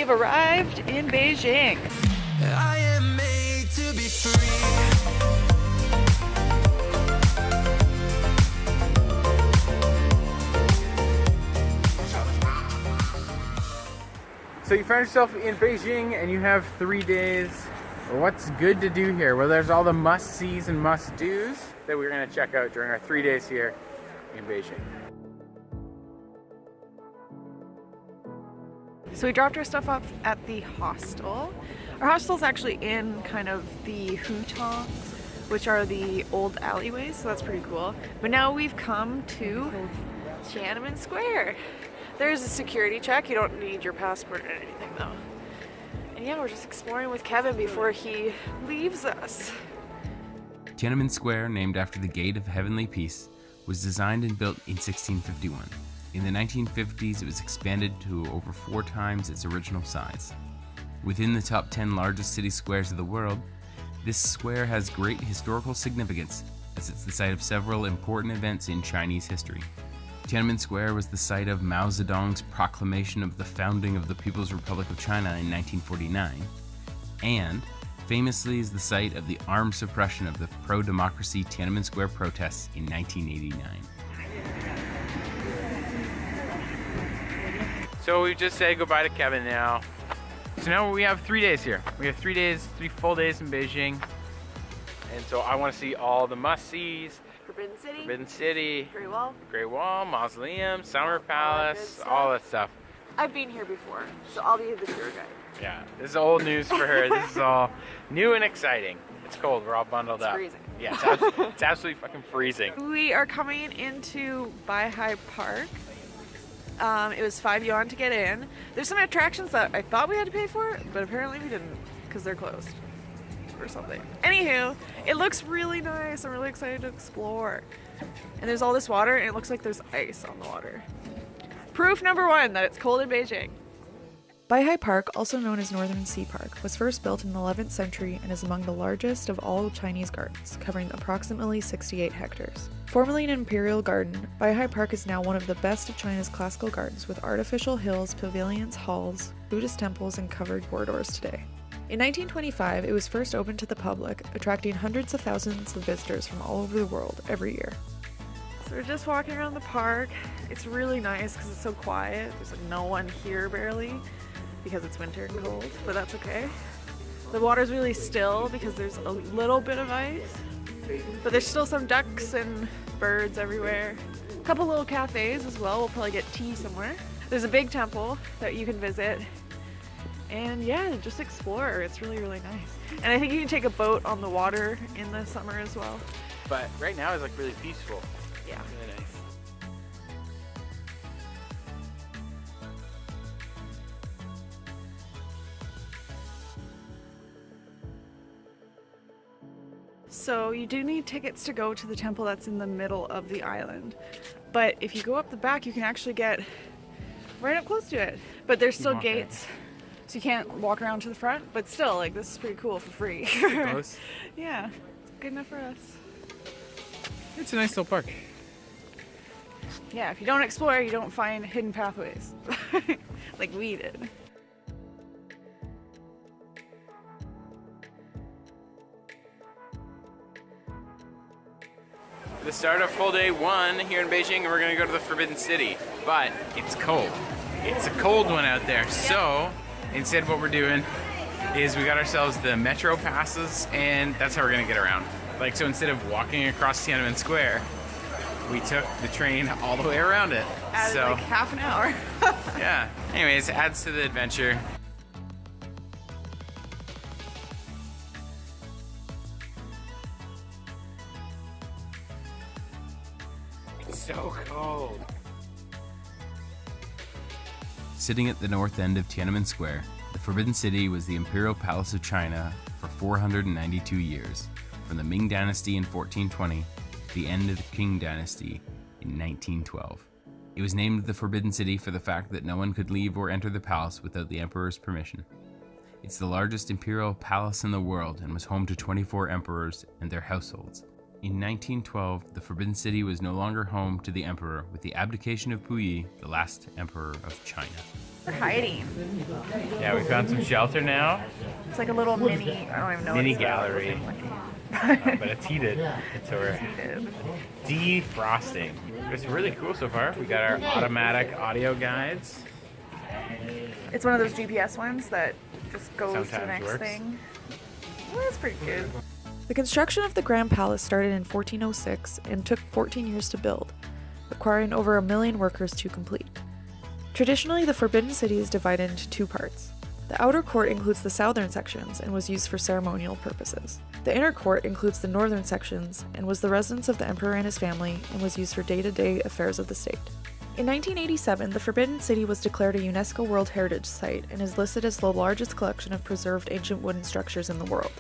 have arrived in Beijing. I am made to be free. So you find yourself in Beijing and you have 3 days. What's good to do here? Well, there's all the must-sees and must-dos that we're going to check out during our 3 days here in Beijing. So we dropped our stuff off at the hostel. Our hostel's actually in kind of the hutongs, which are the old alleyways, so that's pretty cool. But now we've come to Tiananmen Square. There's a security check. You don't need your passport or anything though. And yeah, we're just exploring with Kevin before he leaves us. Tiananmen Square, named after the Gate of Heavenly Peace, was designed and built in 1651. In the 1950s, it was expanded to over 4 times its original size. Within the top 10 largest city squares of the world, this square has great historical significance as it's the site of several important events in Chinese history. Tiananmen Square was the site of Mao Zedong's proclamation of the founding of the People's Republic of China in 1949, and famously is the site of the armed suppression of the pro-democracy Tiananmen Square protests in 1989. So we just said goodbye to Kevin now. So now we have 3 days here. We have 3 days, 3 full days in Beijing. And so I want to see all the must-sees. Forbidden City, Great Wall, Mausoleum, Summer Palace, all that stuff. I've been here before, so I'll be the tour guide. Yeah, this is old news for her. This is all new and exciting. It's cold, we're all bundled up. Freezing. Yeah, it's absolutely fucking freezing. We are coming into Beihai Park. It was 5 yuan to get in. There's some attractions that I thought we had to pay for, but apparently we didn't because they're closed or something. Anywho, it looks really nice. I'm really excited to explore. And there's all this water and it looks like there's ice on the water. Proof number 1 that it's cold in Beijing. Beihai Park, also known as Northern Sea Park, was first built in the 11th century and is among the largest of all Chinese gardens, covering approximately 68 hectares. Formerly an imperial garden, Beihai Park is now one of the best of China's classical gardens with artificial hills, pavilions, halls, Buddhist temples, and covered corridors today. In 1925, it was first opened to the public, attracting hundreds of thousands of visitors from all over the world every year. So we're just walking around the park. It's really nice because it's so quiet. There's no one here barely because it's winter and cold, but that's okay. The water's really still because there's a little bit of ice, but there's still some ducks and birds everywhere. A couple little cafes as well. We'll probably get tea somewhere. There's a big temple that you can visit. And yeah, just explore. It's really, really nice. And I think you can take a boat on the water in the summer as well. But right now it's like really peaceful. Yeah. Really nice. So you do need tickets to go to the temple that's in the middle of the island. But if you go up the back, you can actually get right up close to it. But there's still gates. So you can't walk around to the front, but still, like, this is pretty cool for free. Close. Yeah, it's good enough for us. It's a nice little park. Yeah, if you don't explore, you don't find hidden pathways, like we did. The start of full day 1 here in Beijing, and we're gonna go to the Forbidden City, but it's cold. It's a cold one out there, so instead what we're doing is we got ourselves the metro passes, and that's how we're gonna get around. Like, so instead of walking across Tiananmen Square, we took the train all the way around it. Added like half an hour. Yeah, anyways, adds to the adventure. It's so cold. Sitting at the north end of Tiananmen Square, the Forbidden City was the Imperial Palace of China for 492 years, from the Ming Dynasty in 1420 to the end of the Qing Dynasty in 1912. It was named the Forbidden City for the fact that no one could leave or enter the palace without the emperor's permission. It's the largest imperial palace in the world and was home to 24 emperors and their households. In 1912, the Forbidden City was no longer home to the emperor with the abdication of Puyi, the last emperor of China. We're hiding. Yeah, we found some shelter now. It's like a little mini, I don't even know Mini what it's gallery. But it's heated. So we're defrosting. It's really cool so far. We got our automatic audio guides. It's one of those GPS ones that just goes to the Sometimes next works. thing. Well, that's pretty good. The construction of the Grand Palace started in 1406 and took 14 years to build, requiring over 1 million workers to complete. Traditionally, the Forbidden City is divided into two parts. The outer court includes the southern sections and was used for ceremonial purposes. The inner court includes the northern sections and was the residence of the emperor and his family and was used for day-to-day affairs of the state. In 1987, the Forbidden City was declared a UNESCO World Heritage Site and is listed as the largest collection of preserved ancient wooden structures in the world.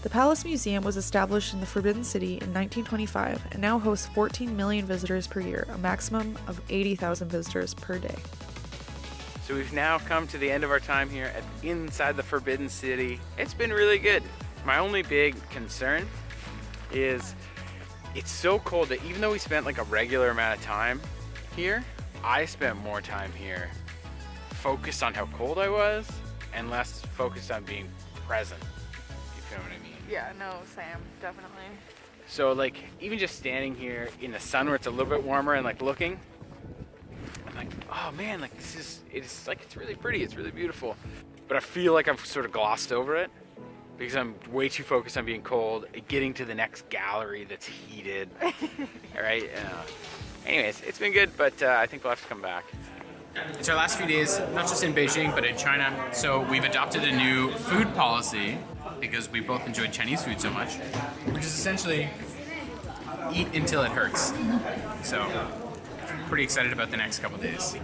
The Palace Museum was established in the Forbidden City in 1925 and now hosts 14 million visitors per year, a maximum of 80,000 visitors per day. So we've now come to the end of our time here inside the Forbidden City. It's been really good. My only big concern is it's so cold that even though we spent like a regular amount of time here, I spent more time here focused on how cold I was and less focused on being present. If you know what I mean. Yeah, no, Sam, definitely. So like even just standing here in the sun where it's a little bit warmer and like looking, I'm like, oh man, like it's really pretty, it's really beautiful. But I feel like I've sort of glossed over it because I'm way too focused on being cold, getting to the next gallery that's heated. All right. Anyways, it's been good, but I think we'll have to come back. It's our last few days, not just in Beijing, but in China. So we've adopted a new food policy because we both enjoyed Chinese food so much, which is essentially eat until it hurts. So pretty excited about the next couple days.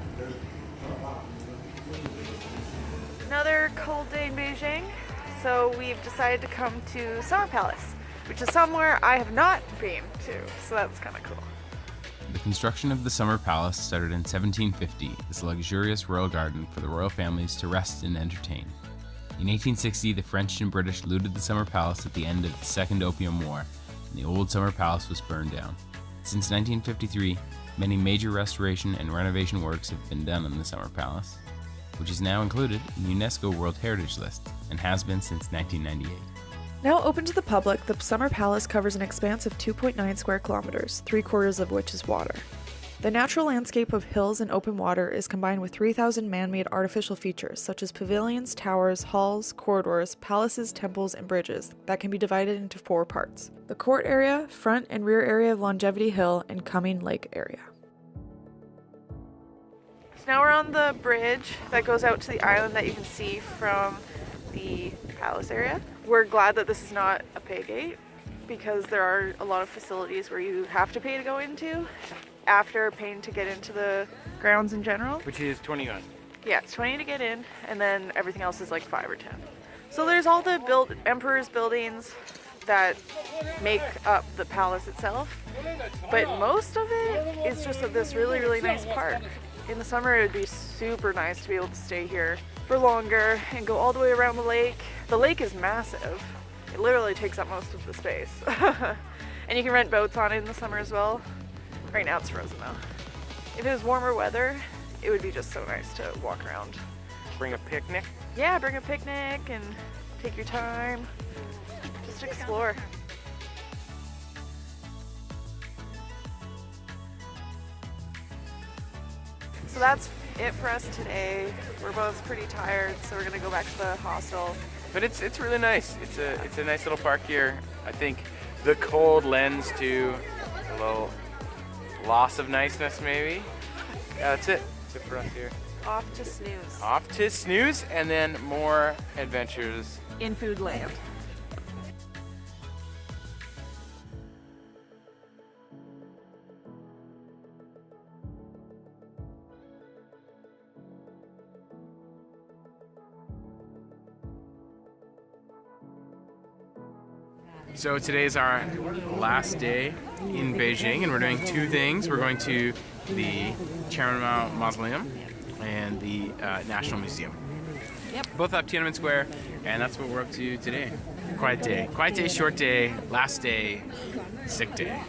Another cold day in Beijing, so we've decided to come to Summer Palace, which is somewhere I have not been to, so that's kind of cool. The construction of the Summer Palace started in 1750 as a luxurious royal garden for the royal families to rest and entertain. In 1860, the French and British looted the Summer Palace at the end of the Second Opium War, and the old Summer Palace was burned down. Since 1953, many major restoration and renovation works have been done on the Summer Palace, which is now included in the UNESCO World Heritage List and has been since 1998. Now open to the public, the Summer Palace covers an expanse of 2.9 square kilometers, 3/4 of which is water. The natural landscape of hills and open water is combined with 3,000 man-made artificial features such as pavilions, towers, halls, corridors, palaces, temples, and bridges that can be divided into 4 parts: the court area, front and rear area of Longevity Hill, and Coming Lake area. So now we're on the bridge that goes out to the island that you can see from the palace area. We're glad that this is not a pay gate because there are a lot of facilities where you have to pay to go into after paying to get into the grounds in general. Which is 20 yuan. Yeah, it's 20 to get in, and then everything else is like 5 or 10. So there's all the emperor's buildings that make up the palace itself, but most of it is just this really, really nice park. In the summer, it would be super nice to be able to stay here for longer and go all the way around the lake. The lake is massive. It literally takes up most of the space. And you can rent boats on it in the summer as well. Right now it's frozen though. If it was warmer weather, it would be just so nice to walk around. Bring a picnic. Yeah, bring a picnic and take your time. Just explore. So that's it for us today. We're both pretty tired, so we're gonna go back to the hostel. But it's really nice. It's a nice little park here. I think the cold lends to a little loss of niceness maybe. Yeah, that's it. That's it for us here. Off to snooze. Off to snooze and then more adventures. In food land. So today's our last day in Beijing and we're doing 2 things. We're going to the Tiananmen Mausoleum and the National Museum. Yep. Both up Tiananmen Square, and that's what we're up to today. Quiet day. Quiet day, short day, last day, sick day.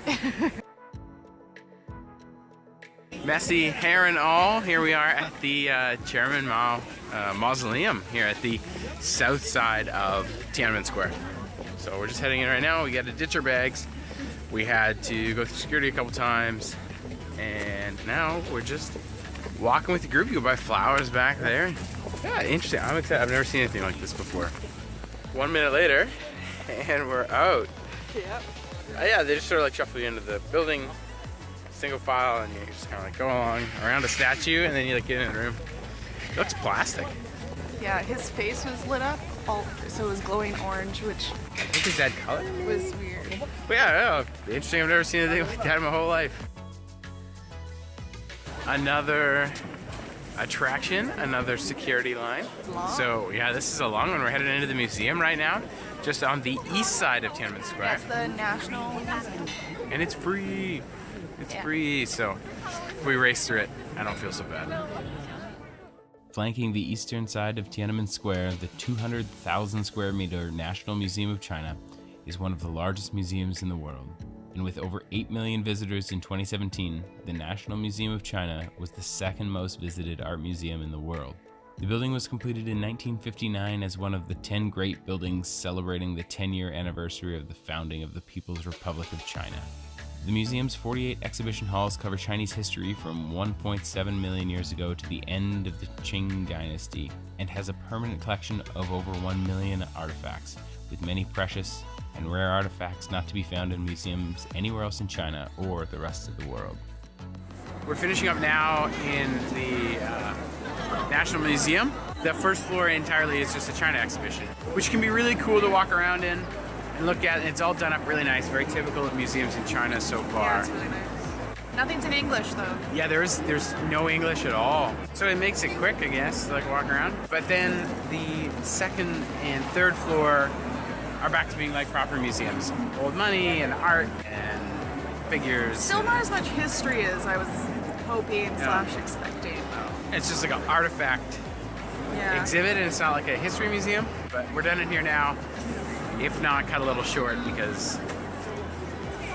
Messy hair and all, here we are at the Chairman Mao Mausoleum here at the south side of Tiananmen Square. So we're just heading in right now. We got to ditch our bags. We had to go through security a couple times, and now we're just walking with the group. You go buy flowers back there. Yeah, interesting. I'm excited. I've never seen anything like this before. 1 minute later, and we're out. Yep. Yeah, they just sort of like shuffle you into the building, single file, and you just kind of like go along around a statue, and then you like get in a room. It looks plastic. Yeah, his face was lit up, so it was glowing orange, which I think it's that color. was weird. But yeah, I don't know. Interesting. I've never seen anything like that in my whole life. Another attraction, another security line. It's long. So yeah, this is a long one. We're headed into the museum right now, just on the east side of Tiananmen Square. That's the National Museum. And it's free. It's Yeah. free, so if we race through it, I don't feel so bad. Flanking the eastern side of Tiananmen Square, the 200,000 square meter National Museum of China is one of the largest museums in the world. And with over 8 million visitors in 2017, the National Museum of China was the second most visited art museum in the world. The building was completed in 1959 as one of the 10 great buildings celebrating the 10-year anniversary of the founding of the People's Republic of China. The museum's 48 exhibition halls cover Chinese history from 1.7 million years ago to the end of the Qing dynasty, and has a permanent collection of over 1 million artifacts, with many precious and rare artifacts not to be found in museums anywhere else in China or the rest of the world. We're finishing up now in the National Museum. The first floor entirely is just a China exhibition, which can be really cool to walk around in and look at. It's all done up really nice, very typical of museums in China so far. Yeah, it's really nice. Nothing's in English though. Yeah, there's no English at all. So it makes it quick, I guess, to like walk around. But then the second and third floor are back to being like proper museums. Old money and art and figures. Still not as much history as I was hoping / expecting though. It's just like an artifact Yeah. exhibit, and it's not like a history museum. But we're done in here now. If not, cut a little short because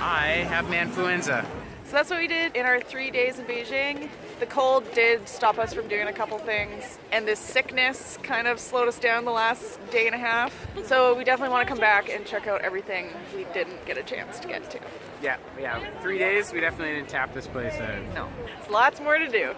I have manfluenza. So that's what we did in our 3 days in Beijing. The cold did stop us from doing a couple things, and this sickness kind of slowed us down the last day and a half. So we definitely want to come back and check out everything we didn't get a chance to get to. Yeah, 3 days. We definitely didn't tap this place out. No, there's lots more to do.